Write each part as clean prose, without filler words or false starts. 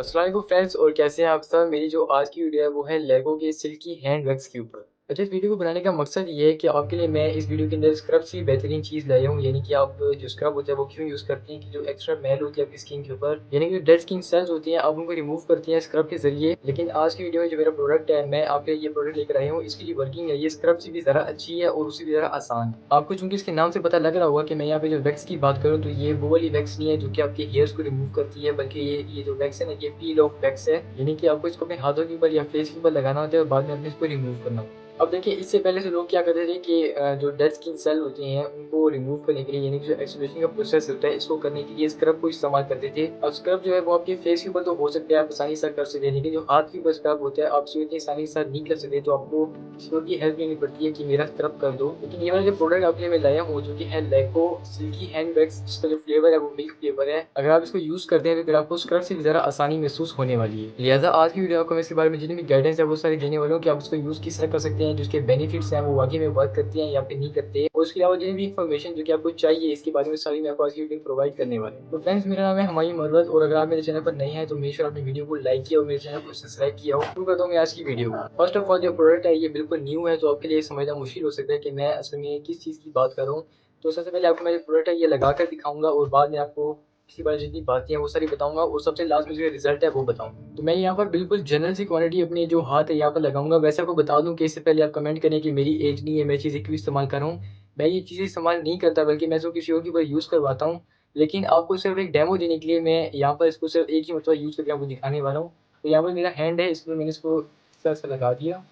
अस्सलाम वालेकुम फ्रेंड्स और कैसे हैं आप सब। मेरी जो आज की वीडियो है वो है लेगो के सिल्की हैंड बैग्स के ऊपर। अच्छा, इस वीडियो को बनाने का मकसद ये है कि आपके लिए मैं इस वीडियो के अंदर स्क्रब्स की बेहतरीन चीज़ लाया हूँ, यानी कि आप जो स्क्रब होता है वो क्यों यूज़ करते हैं कि जो एक्स्ट्रा मैल होती है आपकी स्किन के ऊपर, यानी कि डेड स्किन सेल्स होती हैं, आप उनको रिमूव करती हैं स्क्रब के जरिए। लेकिन आज की वीडियो में जो मेरा प्रोडक्ट है, मैं आपके लिए ये प्रोडक्ट लेकर आया हूँ, इसकी जो वर्किंग है ये स्क्रब से भी ज़रा अच्छी है और उससे भी ज़रा आसान। आपको चूंकि इसके नाम से पता लग रहा होगा कि मैं यहाँ पे जो वैक्स की बात करूँ तो ये वो वाली वैक्स नहीं है जो कि आपके हेयर्स को रिमूव करती है, बल्कि ये जो वैक्स है ना, ये पील ऑफ वैक्स है, यानी कि आपको इसको अपने हाथों के ऊपर या फेस के ऊपर लगाना होता है और बाद में अपने इसको रिमूव करना होता है। अब देखिए, इससे पहले से लोग क्या करते थे कि जो डेड स्किन सेल होती हैं उनको रिमूव करने के लिए, यानी कि जो एक्सफोलिएशन का प्रोसेस होता है इसको करने के लिए स्क्रब को इस्तेमाल करते थे। अब स्क्रब जो है वो आपके फेस के ऊपर तो हो सकता है, आप आसानी से कर सकते हैं, लेकिन जो हाथ के ऊपर स्क्रब होता है आप इतनी आसानी से नहीं कर सकते, तो आपको किसी और की हेल्प लेनी पड़ती है कि मेरा स्क्रब कर दो। लेकिन ये वाला जो प्रोडक्ट आपके लिए मैं लाया हूँ जो कि है लेगो सिल्की हैंड बैग्स, जिसका जो फ्लेवर है वो मिल्क फ्लेवर है। अगर आप इसको यूज़ करते हैं तो फिर आपको स्क्रब से भी ज़रा आसानी महसूस होने वाली है। लिहाजा आज की वीडियो आपको मैं इसके बारे में जितनी भी गाइडेंस है वो सारी देने वाला हूँ कि आप इसको यूज़ किस तरह कर सकते हैं, जिसके बेनिफिट्स हैं वो वाकई में वर्क करते हैं या फिर नहीं करते, और उसके अलावा जितनी भी इन्फॉर्मेशन जो कि आपको चाहिए इसके बारे में सारी मैं आपको आज की वीडियो प्रोवाइड करने वाला हूँ। तो फ्रेंड्स, मेरा नाम है हुमायूं मरवत और अगर आप मेरे चैनल पर नए हैं तो मेक श्योर आपने वीडियो को लाइक किया और मेरे चैनल को सब्सक्राइब किया हो। शुरू करता हूँ मैं आज की वीडियो को। फर्स्ट ऑफ ऑल, जो प्रोडक्ट है ये बिल्कुल न्यू है, तो आपके लिए समझना मुश्किल हो सकता है कि मैं असल में किस चीज़ की बात कर रहा हूँ। तो सबसे पहले आपको मैं जो प्रोडक्ट है ये लगा कर दिखाऊंगा और बाद में आपको इसके बारे में जितनी बातें हैं वो सारी बताऊंगा और सबसे लास्ट में जो रिजल्ट है वो बताऊंगा। तो मैं यहाँ पर बिल्कुल जनरल सी क्वांटिटी अपनी जो हाथ है यहाँ पर लगाऊंगा। वैसे आपको बता दूं कि इससे पहले आप कमेंट करें कि मेरी एज नहीं है, मैं चीज़ें क्यों इस्तेमाल कर रहा हूँ। मैं ये चीज़ें इस्तेमाल नहीं करता, बल्कि मैं इसको किसी और के ऊपर यूज़ करवाता हूँ। लेकिन आपको सिर्फ एक डेमो देने के लिए मैं यहाँ पर इसको सिर्फ एक ही मतलब यूज़ करके आपको दिखाने वाला हूँ। तो यहाँ पर मेरा हैंड है, इसमें मैंने इसको इस तरह से लगा दिया,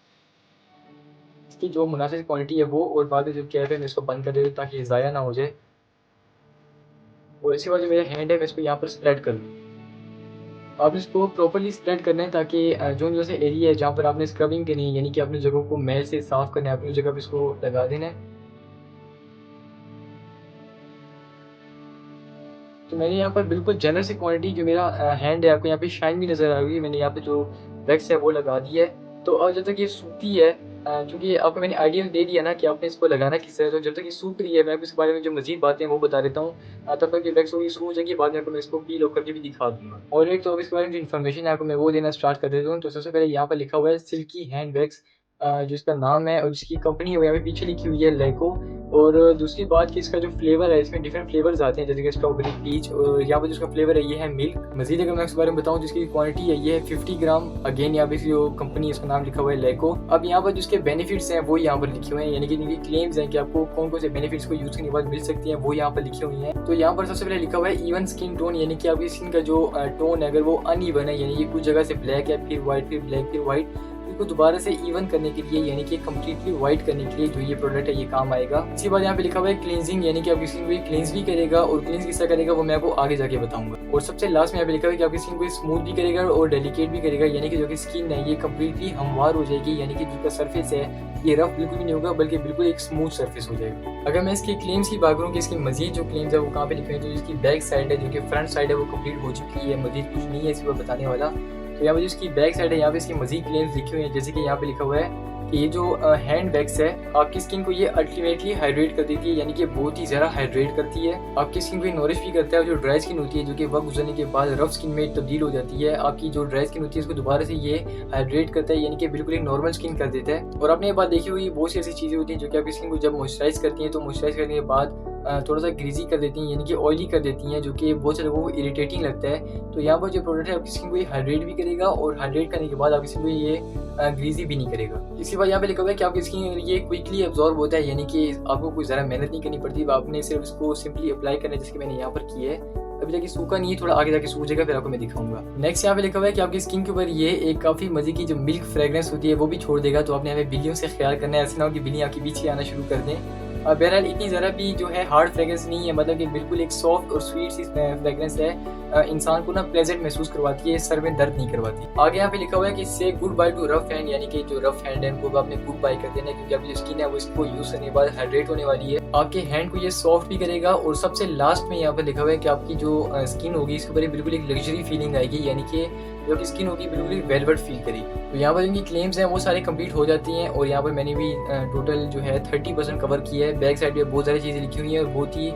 इसकी जो मुनासिब क्वांटिटी है वो, और बाद में जब कैप है मैं इसको बंद कर देता हूँ ताकि ज़ाया ना हो जाए। और इसके बाद जो मेरा हैंड है मैं इसको यहाँ पर स्प्रेड कर दूँ। आप इसको प्रॉपर्ली स्प्रेड करना है ताकि जो जैसे एरिया है जहाँ पर आपने स्क्रबिंग करनी है, यानी कि अपनी जगह को मैल से साफ करना है, अपनी जगह पर इसको लगा देना है। तो मैंने यहाँ पर बिल्कुल जनरल सी क्वांटिटी जो मेरा हैंड है, आपको यहाँ पे शाइन भी नज़र आ रही है, मैंने यहाँ पे जो वैक्स है वो लगा दी है। तो और जब तक ये सूखती है, चूँकि आपको मैंने आइडिया दे दिया ना कि आपने इसको लगाना किस तरह, तो जब तक ये सूख रही है मैं आपको इसके बारे में जो मज़ीद बातें हैं वो बता देता हूँ। तब तक ये वैक्स होगी, सूख जाएगी, बाद में आपको मैं इसको पील ऑफ करके भी दिखा दूँगा। और एक तो अब इसके बारे में जो इन्फॉर्मेशन है आपको मैं वो देना स्टार्ट कर देता हूँ। तो सबसे पहले यहाँ पर लिखा हुआ है सिल्की हैंड वैक्स, जिसका नाम है और जिसकी कंपनी है वो यहाँ पे पीछे लिखी हुई है लेको। और दूसरी बात कि इसका जो फ्लेवर है, इसमें डिफरेंट फ्लेवर्स आते हैं, जैसे कि स्ट्रॉबेरी, पीच, और यहाँ पर जिसका फ्लेवर है ये है मिल्क। मजीद अगर मैं इसके बारे में बताऊँ जिसकी क्वांटिटी है ये है 50 ग्राम। अगेन यहाँ पे जो कंपनी है उसका नाम लिखा हुआ है लेको। अब यहाँ पर जिसके बेनिफिट्स हैं वो यहाँ पर लिखे हुए हैं, यानी कि जिनकी क्लेम्स हैं कि आपको कौन कौन से बेनिफिट्स को यूज़ करने के बाद मिल सकती हैं वो यहाँ पर लिखी हुई हैं। तो यहाँ पर सबसे पहले लिखा हुआ है इवन स्किन टोन, यानी कि आपकी स्किन का जो टोन है अगर वो अनइवन है, यानी कि कुछ जगह से ब्लैक है फिर व्हाइट फिर ब्लैक फिर व्हाइट, इसको दोबारा से इवन करने के लिए, यानी कि कम्प्लीटली वाइट करने के लिए जो ये प्रोडक्ट है ये काम आएगा। इसके बाद यहाँ पे लिखा हुआ है क्लींजिंग, यानी कि आपकी स्किन को क्लींस भी करेगा, और क्लींस किस तरह करेगा वो मैं आपको आगे जाके बताऊंगा। और सबसे लास्ट में यहाँ पे लिखा हुआ है कि आपकी स्किन को स्मूथ भी करेगा और डेलिकेट भी करेगा, यानी कि जो कि स्किन है ये कम्प्लीटली हमवार हो जाएगी, यानी कि जिसका सर्फेस है ये रफ बिल्कुल भी नहीं होगा बल्कि बिल्कुल एक स्मूथ सर्फेस हो जाएगा। अगर मैं इसकी क्लेम्स की बात करूँ कि इसकी मजीद जो क्लेम्स है वो कहाँ पे लिखे हैं, तो इसकी बैक साइड है, जो कि फ्रंट साइड है वो कंप्लीट हो चुकी है, मजीद कुछ नहीं है इसी पर बताने वाला। तो यहाँ पर इसकी बैक साइड है, यहाँ पे इसकी मजीद क्लेम्स लिखे हुए हैं, जैसे कि यहाँ पे लिखा हुआ है कि ये जो हैंड बैग्स है आपकी स्किन को ये अल्टीमेटली हाइड्रेट कर देती है, यानी कि बहुत ही ज़्यादा हाइड्रेट करती है। आपकी स्किन को नॉरिश भी करता है, और जो ड्राई स्किन होती है जो कि वक्त गुजरने के बाद रफ स्किन में तब्दील हो जाती है, आपकी जो ड्राई स्किन होती है उसको दोबारा से ये हाइड्रेट करता है, यानी कि बिल्कुल एक नॉर्मल स्किन कर देता है। और आपने ये बात देखी हुई बहुत सी ऐसी चीज़ें होती हैं जो कि आपकी स्किन को जब मॉइस्चराइज करती हैं तो मॉइस्चराइज करने के बाद थोड़ा सा ग्रीजी कर देती हैं, यानी कि ऑयली कर देती हैं, जो कि बहुत से लोगों को इरिटेटिंग लगता है। तो यहाँ पर जो प्रोडक्ट है आपकी स्किन को ये हाइड्रेट भी करेगा, और हाइड्रेट करने के बाद आपकी स्किन को ये ग्रीजी भी नहीं करेगा। इसके बाद यहाँ पे लिखा हुआ है कि आपकी स्किन ये क्विकली एब्जॉर्ब होता है, यानी कि आपको कोई ज़्यादा मेहनत नहीं करनी पड़ती, आपने सिर्फ इसको सिंपली अप्लाई करना है, जैसे कि मैंने यहाँ पर किया है। अभी तक सूखा नहीं है, थोड़ा आगे जाके सूख जाएगा, फिर आपको मैं दिखाऊंगा। नेक्स्ट यहाँ पे लिखा हुआ है कि आपकी स्किन के ऊपर ये एक काफ़ी मजे की जो मिल्क फ्रेग्रेंस होती है वो भी छोड़ देगा। तो आपने हमें बिल्लियों से ख्याल करना है, ऐसे ना हो कि बिल्ली आपके पीछे आना शुरू कर दें। बहरहाल इतनी ज़रा भी जो है हार्ड फ्रेग्रेंस नहीं है, मतलब कि बिल्कुल एक सॉफ्ट और स्वीट सी फ्रेग्रेंस है, इंसान को ना प्लेजेंट महसूस करवाती है, सर में दर्द नहीं करवाती। आगे यहाँ पे लिखा हुआ है कि से good by two rough hand, यानी कि जो रफ हैंड है उनको आपने गुड बाय कर देना है, क्योंकि आपकी जो स्किन है वो इसको यूज़ करने के बाद हाइड्रेट होने वाली है, आपके हैंड को ये सॉफ्ट भी करेगा। और सबसे लास्ट में यहाँ पर लिखा हुआ है कि आपकी जो स्किन होगी इसके ऊपर बिल्कुल एक लग्जरी फीलिंग आएगी, यानी कि जो कि स्किन होगी बिल्कुल वेलवेट फील करेगी। तो यहाँ पर इनकी क्लेम्स हैं वो सारे कंप्लीट हो जाती हैं, और यहाँ पर मैंने भी टोटल जो है 30% कवर किया है। बैक साइड पे बहुत सारी चीज़ें लिखी हुई हैं और बहुत ही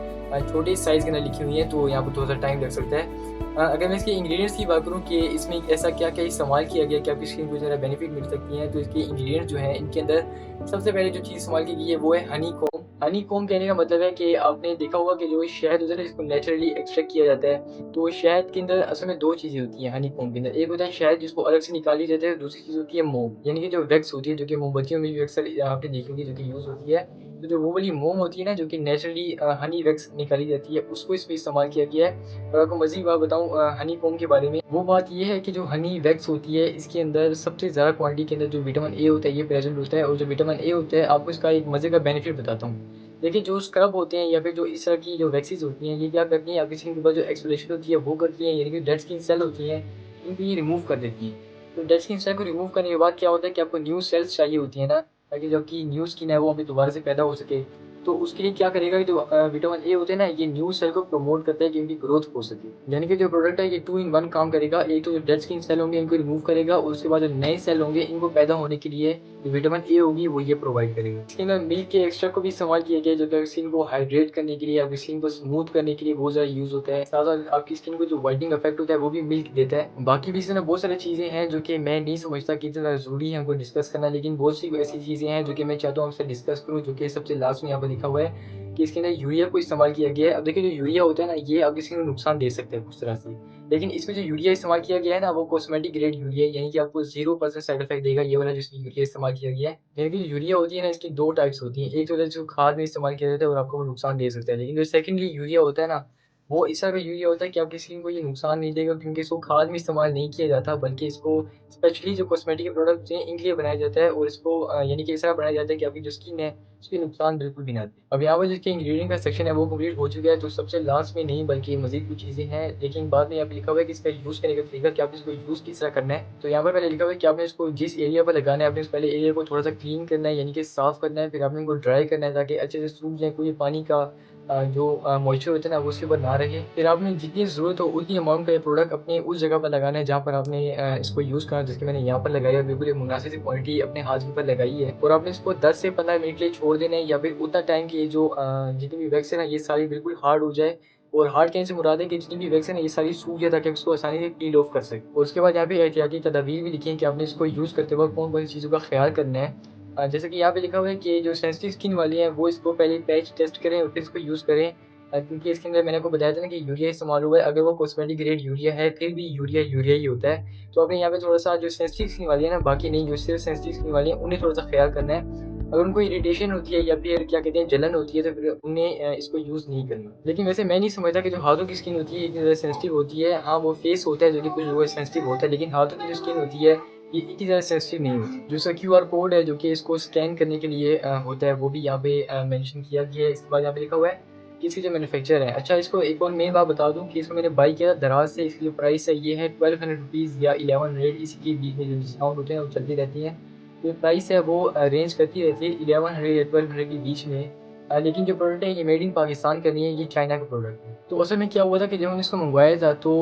छोटे साइज़ के अंदर लिखी हुई हैं, तो यहाँ पर थोड़ा सा टाइम लग सकता है। अगर मैं इसके इंग्रेडिएंट्स की बात करूँ कि इसमें ऐसा क्या-क्या इस्तेमाल किया गया कि आपकी स्किन को ज़रा बेनिफिट मिल सकती है, तो इसके इंग्रेडिएंट्स जो हैं इनके अंदर सबसे पहले जो चीज़ इस्तेमाल की गई है वो है हनी कॉम्ब। हनी कॉम्ब कहने का मतलब है कि आपने देखा होगा कि जो शहद होता है ना जिसको नेचुरली एक्सट्रैक्ट किया जाता है, तो शहद के अंदर असल में 2 चीज़ें होती हैं हनी कॉम्ब के अंदर। एक होता है शहद जिसको अलग से निकाल लिया जाता है, दूसरी चीज़ होती है मोम, यानी कि जो वैक्स होती है जो कि मोमबत्तियों में भी अक्सर आपने देखी होगी जो कि यूज़ होती है। तो जो वो वाली मोम होती है ना जो कि नेचुरली हनी वैक्स निकाली जाती है उसको इसमें इस्तेमाल किया गया है। और आपको मज़ीद बात बताऊँ हनी कॉम्ब के बारे में, वो बात ये है कि जो हनी वैक्स होती है इसके अंदर सबसे ज़्यादा क्वांटिटी के अंदर जो विटामिन ए होता है ये प्रेज़ेंट होता है, और जो विटामिन ए होता है आपको इसका एक मज़े का बेनिफिट बताता हूँ। देखिए जो स्क्रब होते हैं या फिर जो इस तरह की जो वैक्सीज़ होती हैं ये क्या करती हैं आपकी स्किन के ऊपर जो एक्सफोलिएशन होती है वो करती हैं, यानी कि डेड स्किन सेल होती हैं इनको ये रिमूव कर देती हैं। तो डेड स्किन सेल को रिमूव करने के बाद क्या होता है कि आपको न्यू सेल्स चाहिए होती है ना, ताकि जो आपकी न्यू स्किन है वो अभी दोबारा से पैदा हो सके। तो उसके लिए क्या करेगा कि जो विटामिन ए होते हैं ना ये न्यू सेल को प्रमोट करता है कि उनकी ग्रोथ हो सके। यानी कि जो प्रोडक्ट है ये 2 इन 1 काम करेगा। एक तो जो डेड स्किन सेल होंगे इनको रिमूव करेगा, और उसके बाद जो नए सेल होंगे इनको पैदा होने के लिए जो विटामिन ए होगी वो ये प्रोवाइड करेगा। इसके अंदर मिल्क के एक्सट्रैक्ट को भी इस्तेमाल किया गया है जो कि स्किन को हाइड्रेट करने के लिए, आपकी स्किन को स्मूथ करने के लिए बहुत ज़्यादा यूज़ होता है। साथ-साथ आपकी स्किन को जो व्हाइटनिंग इफेक्ट होता है वो भी मिल्क देता है। बाकी भी इसमें बहुत सारी चीज़ें हैं जो कि मैं नहीं समझता कि इतना ज़रूरी है हमको डिस्कस करना, लेकिन बहुत सी ऐसी चीज़ें हैं जो कि मैं चाहता हूँ आपसे डिस्कस करूँ, जो कि सबसे लास्ट में यहाँ पे लिखा हुआ है कि इसके अंदर यूरिया को इस्तेमाल किया गया है। अब देखिए जो यूरिया होता है ना ये आपकी स्किन को नुकसान दे सकता है कुछ तरह से। लेकिन इसमें जो यूरिया इस्तेमाल किया गया है ना वो कॉस्मेटिक ग्रेड यूरिया है, यानी कि आपको 0% साइड इफेक्ट देगा ये वाला जिसमें यूरिया इस्तेमाल किया गया है। यानी कि जो यूरिया होती है ना इसकी 2 टाइप्स होती हैं। एक तो होता है जो खाद में इस्तेमाल किया जाता है और आपको वो नुकसान दे सकता है। लेकिन जो सेकंडली यूरिया होता है ना वो इस तरह का यूरिया होता है कि आपकी स्किन को ये नुकसान नहीं देगा, क्योंकि इसको खाद में इस्तेमाल नहीं किया जाता, बल्कि इसको स्पेशली जो कॉस्मेटिक के प्रोडक्ट्स हैं इनके लिए बनाया जाता है, और इसको यानी कि इस तरह बनाया जाता है कि आपकी जो स्किन है उसके नुकसान बिल्कुल भी ना दे। अब यहाँ पर जिसके इंग्रीडिएंट का सेक्शन है वो कंप्लीट हो चुका है, तो सबसे लास्ट में नहीं बल्कि मज़ीद कुछ चीज़ें हैं, लेकिन बाद में यहाँ पे लिखा हुआ है कि इसका यूज़ करने का तरीका कि आपने इसको यूज़ किस तरह करना है। तो यहाँ पर पहले लिखा हुआ है कि आपने इसको जिस एरिया पर लगाना है आपने उस पहले एरिया को थोड़ा-सा क्लीन करना है, यानी कि साफ़ करना है, फिर आपने इनको ड्राई करना है ताकि अच्छे से सूख जाए, कोई पानी का जो मॉइस्चर होता है ना वो उसके ऊपर ना रहे। फिर आपने जितनी ज़रूरत हो उतनी अमाउंट का ये प्रोडक्ट अपने उस जगह पर लगाना है जहाँ पर आपने इसको यूज़ करना है, जैसे कि मैंने यहाँ पर लगाया है, बिल्कुल एक मुनासिब सी क्वांटिटी अपने हाथ के ऊपर लगाई है, और आपने इसको 10 से 15 मिनट के लिए छोड़ देना है, या फिर उतना टाइम कि ये जो जितनी भी वैक्स है ना ये सारी बिल्कुल हार्ड हो जाए। और हार्ड कहने से मुराद है कि जितनी भी वैक्स है ना ये सारी सूख जाए ताकि आप इसको आसानी से पील ऑफ कर सकें। और उसके बाद यहाँ पे एहतियाती तदाबीर भी लिखी हैं कि आपने इसको यूज़ करते वक़्त कौन-कौन सी चीज़ों का ख़्याल करना है। जैसे कि यहाँ पे लिखा हुआ है कि जो सेंसिटिव स्किन वाले हैं वो इसको पहले पैच टेस्ट करें और फिर इसको यूज़ करें। क्योंकि इसके अंदर मैंने आपको बताया था ना कि यूरिया इस्तेमाल हुआ है, अगर वो कॉस्मेटिक ग्रेड यूरिया है फिर भी यूरिया यूरिया ही होता है। तो आपने यहाँ पे थोड़ा-सा जो सेंसिटिव स्किन वाली है ना, बाकी नहीं, जो सिर्फ़ सेंसिटिव स्किन वाली है उन्हें थोड़ा-सा ख़्याल करना है। अगर उनको इरिटेशन होती है या फिर क्या कहते हैं जलन होती है तो फिर उन्हें इसको यूज़ नहीं करना। लेकिन वैसे मैं नहीं समझता कि जो हाथों की स्किन होती है ये इतनी ज़्यादा सेंसिटिव होती है। हाँ, वो फेस होता है जो कि कुछ लोगों का सेंसिटिव होता है, लेकिन हाथों की जो स्किन होती है ये इतनी ज़्यादा सेंसिटिव नहीं होती। जो इसका क्यूआर कोड है जो कि इसको स्कैन करने के लिए होता है वो भी यहाँ पे मेंशन किया गया है। इसके बाद यहाँ पे लिखा हुआ है कि इसकी जो मैन्युफैक्चर है। अच्छा, इसको एक और मेन बात बता दूँ कि इसको मैंने बाय किया था दराज़ से। इसकी जो प्राइस है ये है ₹1200 या 1100, इसी के बीच में जो डिस्काउंट होते हैं वो चलती रहती हैं। जो प्राइस है वो रेंज करती रहती है 1100 या 1200 के बीच में। लेकिन जो प्रोडक्ट है ये मेड इन पाकिस्तान का नहीं है, ये चाइना का प्रोडक्ट है। तो असल में क्या हुआ था कि जब हमने इसको मँगवाया था तो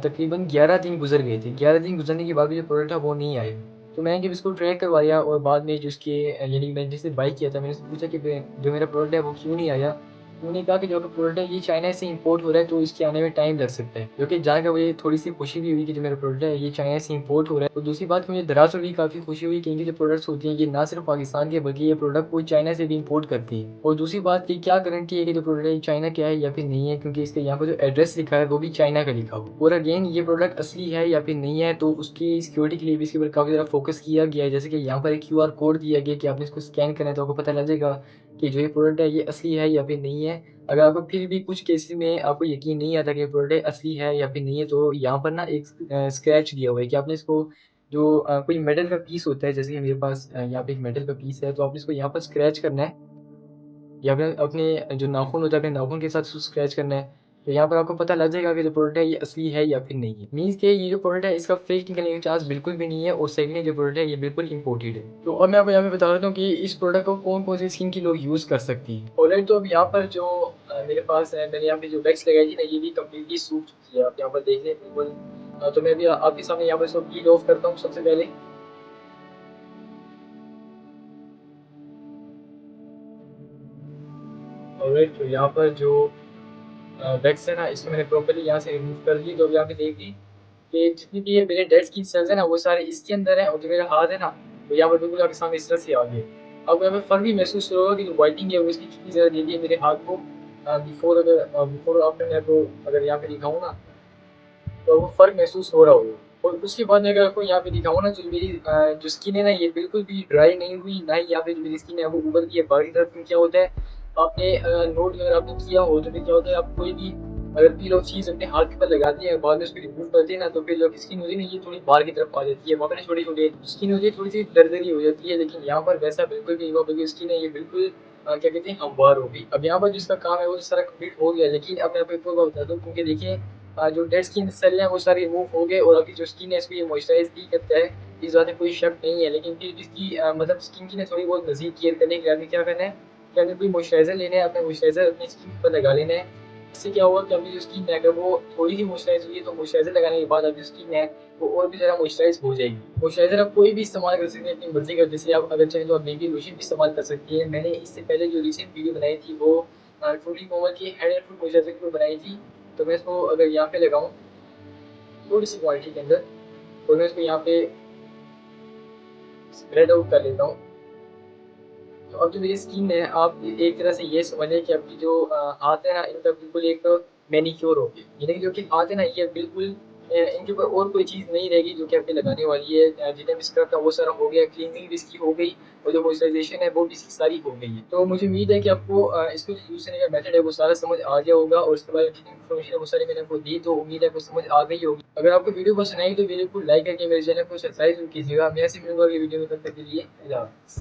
तकरीबन 11 दिन गुज़र गए थे। 11 दिन गुज़रने के बाद भी जो प्रोडक्ट था वो नहीं आया। तो मैंने जब इसको ट्रैक करवाया और बाद में जो इसके यानी कि मैंने जिससे बाय किया था मैंने उससे पूछा कि जो मेरा प्रोडक्ट है वो क्यों नहीं आया? तो उन्होंने कहा कि जो आपका प्रोडक्ट है ये चाइना से इम्पोर्ट हो रहा है तो इसके आने में टाइम लग सकता है। जो कि जानकर मुझे थोड़ी-सी खुशी भी हुई कि जो मेरा प्रोडक्ट है ये चाइना से इम्पोर्ट हो रहा है। और दूसरी बात कि मुझे दरअसल भी काफ़ी खुशी हुई कि इनकी जो प्रोडक्ट्स होती हैं ये ना सिर्फ़ पाकिस्तान के बल्कि ये प्रोडक्ट कोई चाइना से भी इम्पोर्ट करती है। और दूसरी बात कि क्या गारंटी है कि जो प्रोडक्ट है ये चाइना का है या फिर नहीं है, क्योंकि इसके यहाँ पे जो एड्रेस लिखा है वो भी चाइना का लिखा हुआ है। और अगेन ये प्रोडक्ट असली है या फिर नहीं है तो उसकी सिक्योरिटी के लिए भी इसके ऊपर काफ़ी ज़्यादा फोकस किया गया है। जैसे कि यहाँ पर एक क्यूआर कोड दिया गया कि आपने इसको स्कैन करना है तो आपको पता लग जाएगा कि जो ये प्रोडक्ट है ये असली है या फिर नहीं है। अगर आपको फिर भी कुछ केसेज़ में आपको यकीन नहीं आता कि ये प्रोडक्ट असली है या फिर नहीं है, तो यहाँ पर ना एक स्क्रैच दिया हुआ है कि आपने इसको जो कोई मेटल का पीस होता है, जैसे कि मेरे पास यहाँ पे एक मेटल का पीस है, तो आपने इसको यहाँ पर स्क्रैच करना है, या फिर अपने जो नाख़ून होता है, अपने नाख़ून के साथ उसको स्क्रैच करना है। तो यहाँ पर आपको पता लग जाएगा कि जो प्रोडक्ट है ये असली है या फिर नहीं है। मीन्स कि ये जो प्रोडक्ट है इसका फेक निकलने का चांस बिल्कुल भी नहीं है, और सेकंडली जो प्रोडक्ट है ये बिल्कुल इम्पोर्टेड है। तो अब मैं आपको यहाँ पे बता देता हूँ कि इस प्रोडक्ट को कौन-कौन सी स्किन के लोग यूज़ कर सकती हैं। ऑलराइट, तो अब यहाँ पर जो मेरे पास है, मैंने यहाँ पे जो वैक्स लगाई थी ना ये भी कंप्लीटली सूख चुकी है। आप यहाँ पर देख लें बिल्कुल। तो मैं अभी आपके सामने यहाँ पर इसको पील ऑफ करता हूँ सबसे पहले। ऑलराइट, तो यहाँ पर जो वैक्स है ना, इसको मैंने प्रॉपर्ली यहाँ से रिमूव कर दी। तो अभी यहाँ पे देख ली कि जितनी भी ये मेरे डेड स्किन सेल्स है ना, वो सारे इसके अंदर है, और जो मेरा हाथ है ना, वो यहाँ पर बिल्कुल आपके सामने इस तरह से आ गए। अब यहाँ पे फर्क भी महसूस हो रहा होगा कि जो वाइटिंग है वो इसकी कितनी ज़्यादा दे दी है मेरे हाथ को। बिफोर आफ्टर मैं आपको अगर यहाँ पे दिखाऊँ ना, तो वो फ़र्क महसूस हो रहा होगा। और उसके बाद मैं अगर आपको यहाँ पे दिखाऊँ ना, जो मेरी जो स्किन है ना, ये बिल्कुल भी ड्राई नहीं हुई, ना ही यहाँ पे जो मेरी स्किन है वो उभर गई है बाहरी तरफ। क्योंकि क्या होता है, आपने नोट अगर आपने किया हो तो फिर क्या होता है, आप कोई भी अगर पील ऑफ चीज़ अपने हाथ के ऊपर लगाते हैं, बाद में उसको रिमूव करते हैं ना, तो फिर जो स्किन होती है ना, ये थोड़ी बाहर की तरफ आ जाती है, वहाँ पे छोटी-छोटी स्किन होती है, थोड़ी-सी दरदरी हो जाती है। लेकिन यहाँ पर वैसा बिल्कुल भी नहीं हुआ, बल्कि स्किन है ये बिल्कुल क्या कहते हैं, हमवार हो गई। अब यहाँ पर जिसका काम है वो सारा कंप्लीट हो गया। लेकिन अब मैं आपको एक और बात बता दूँ, क्योंकि देखिए जो डेड स्किन सेल हैं वो सारे रिमूव हो गए, और अभी जो स्किन है इसको ये मॉइस्चराइज़ भी करता है, इस बात में कोई शक नहीं है। लेकिन फिर इसकी मतलब स्किन की ना थोड़ी बहुत मज़ीद केयर करने के लिए हमें क्या करना है कि हमें कोई मॉइस्चराइज़र लेना है, अपना मॉइस्चराइज़र अपनी स्किन पर लगा लेना है। इससे क्या होगा कि अपनी जो स्किन है अगर वो थोड़ी सी मॉइस्चराइज़ हुई है, तो मॉइस्चराइज़र लगाने के बाद अब जो स्किन है वो और भी ज़्यादा मॉइस्चराइज़ हो जाएगी। मॉइस्चराइज़र आप कोई भी इस्तेमाल कर सकते हैं अपनी मर्ज़ी का, जैसे आप अगर चाहें तो आप बेबी लोशन भी इस्तेमाल कर सकती हैं। मैंने इससे पहले जो रिसेंट वीडियो बनाई थी वो ट्रूली मोमो की हेड एंड फुट मॉइस्चराइज़र की बनाई थी। तो मैं इसको अगर यहाँ पे लगाऊँ थोड़ी सी क्वालिटी के अंदर, तो मैं इसको यहाँ पे स्प्रेड आउट कर लेता हूँ। तो अब जो मेरी स्किन है, आप एक तरह से ये समझिए कि आपकी जो हाथ है ना, इनका बिल्कुल एक मैनीक्योर हो गया। यानी कि जो कि हाथ है ना, ये बिल्कुल इनके ऊपर और कोई चीज़ नहीं रहेगी जो कि आपके लगाने वाली है। जितना भी स्क्रब था वो सारा हो गया, क्लीनिंग भी इसकी हो गई, और जो मॉइस्चराइज़ेशन है वो भी इसकी सारी हो गई है। तो मुझे उम्मीद है कि आपको इसको यूज़ करने का मेथड है वो सारा समझ आ गया होगा, और उसके बाद जितनी इन्फॉर्मेशन है वो सारी मैंने आपको दी, तो उम्मीद है आपको समझ आ गई होगी। अगर आपको वीडियो पसंद आई तो वीडियो को लाइक करके मेरे चैनल को सब्सक्राइब कीजिएगा। मैं ऐसे मिलूँगा अगली वीडियो में, तब तक के लिए अल्लाह हाफ़िज़।